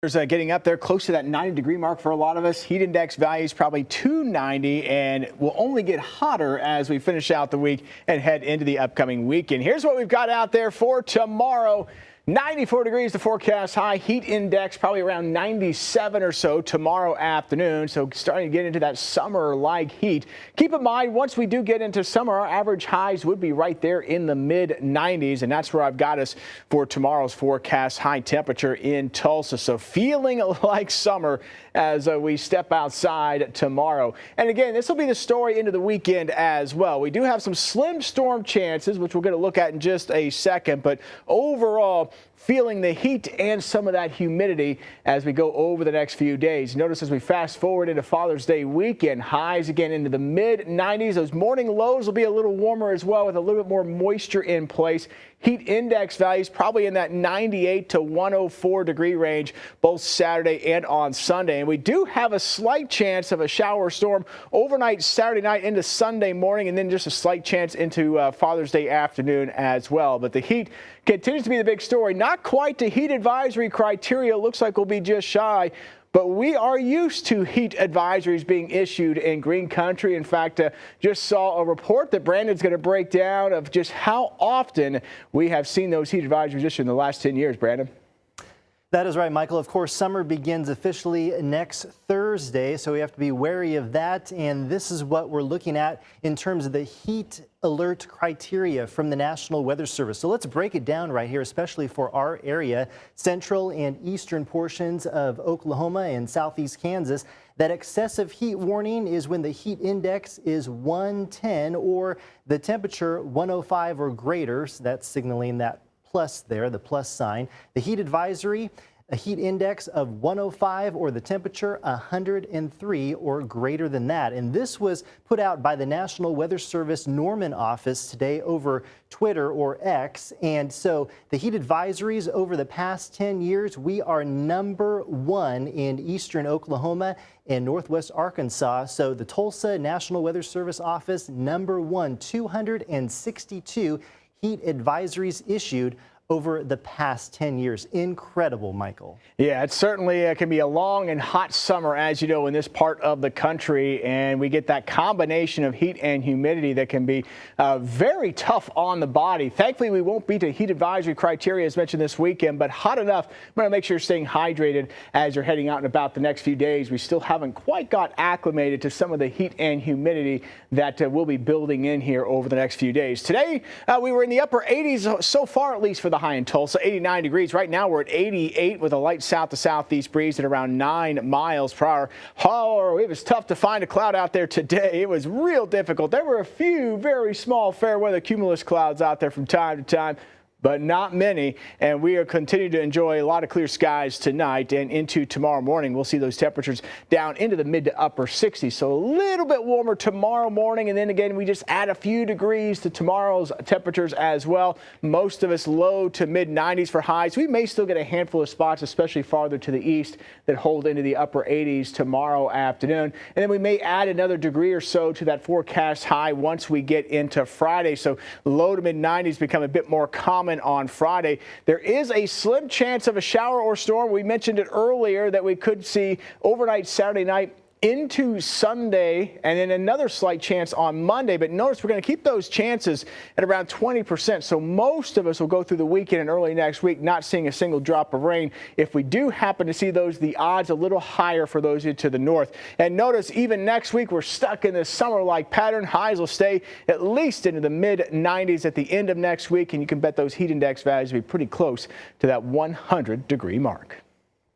Getting up there close to that 90-degree mark for a lot of us. Heat index values probably 290, and will only get hotter as we finish out the week and head into the upcoming weekend. Here's what we've got out there for tomorrow. 94 degrees the forecast high. Heat index probably around 97 or so tomorrow afternoon. So starting to get into that summer-like heat. Keep in mind, once we do get into summer, our average highs would be right there in the mid-90s. And that's where I've got us for tomorrow's forecast high temperature in Tulsa. So feeling like summer as we step outside tomorrow. And again, this will be the story into the weekend as well. We do have some slim storm chances, which we're going to look at in just a second. But overall, feeling the heat and some of that humidity as we go over the next few days. Notice as we fast forward into Father's Day weekend, highs again into the mid-90s. Those morning lows will be a little warmer as well with a little bit more moisture in place. Heat index values probably in that 98 to 104 degree range both Saturday and on Sunday. And we do have a slight chance of a shower or storm overnight Saturday night into Sunday morning, and then just a slight chance into Father's Day afternoon as well. But the heat continues to be the big story. Not quite the heat advisory criteria. Looks like we'll be just shy. But we are used to heat advisories being issued in green country. In fact, just saw a report that Brandon's going to break down of just how often we have seen those heat advisories issued in the last 10 years, Brandon. That is right, Michael. Of course, summer begins officially next Thursday, so we have to be wary of that. And this is what we're looking at in terms of the heat alert criteria from the National Weather Service. So let's break it down right here, especially for our area, central and eastern portions of Oklahoma and southeast Kansas. That excessive heat warning is when the heat index is 110 or the temperature 105 or greater. So that's signaling that plus there, the plus sign. The heat advisory, a heat index of 105 or the temperature 103 or greater than that. And this was put out by the National Weather Service Norman office today over Twitter or X. And so the heat advisories over the past 10 years, we are #1 in eastern Oklahoma and northwest Arkansas. So the Tulsa National Weather Service office, #1, 262 heat advisories issued over the past 10 years. Incredible, Michael. Yeah, it certainly can be a long and hot summer, as you know, in this part of the country. And we get that combination of heat and humidity that can be very tough on the body. Thankfully, we won't be to heat advisory criteria as mentioned this weekend, but hot enough. I'm going to make sure you're staying hydrated as you're heading out and about the next few days. We still haven't quite got acclimated to some of the heat and humidity that we'll be building in here over the next few days. Today, we were in the upper 80s so far, at least for the high in Tulsa, 89 degrees. Right now we're at 88 with a light south to southeast breeze at around 9 miles per hour. Oh, it was tough to find a cloud out there today. It was real difficult. There were a few very small fair weather cumulus clouds out there from time to time, but not many, and we are continuing to enjoy a lot of clear skies tonight and into tomorrow morning. We'll see those temperatures down into the mid to upper 60s, so a little bit warmer tomorrow morning, and then again we just add a few degrees to tomorrow's temperatures as well. Most of us low to mid 90s for highs. We may still get a handful of spots, especially farther to the east, that hold into the upper 80s tomorrow afternoon, and then we may add another degree or so to that forecast high once we get into Friday. So low to mid 90s become a bit more common on Friday. There is a slim chance of a shower or storm. We mentioned it earlier that we could see overnight Saturday night into Sunday, and then another slight chance on Monday. But notice we're going to keep those chances at around 20%. So most of us will go through the weekend and early next week not seeing a single drop of rain. If we do happen to see those, the odds a little higher for those to the north. And notice even next week we're stuck in this summer-like pattern. Highs will stay at least into the mid-90s at the end of next week, and you can bet those heat index values will be pretty close to that 100-degree mark.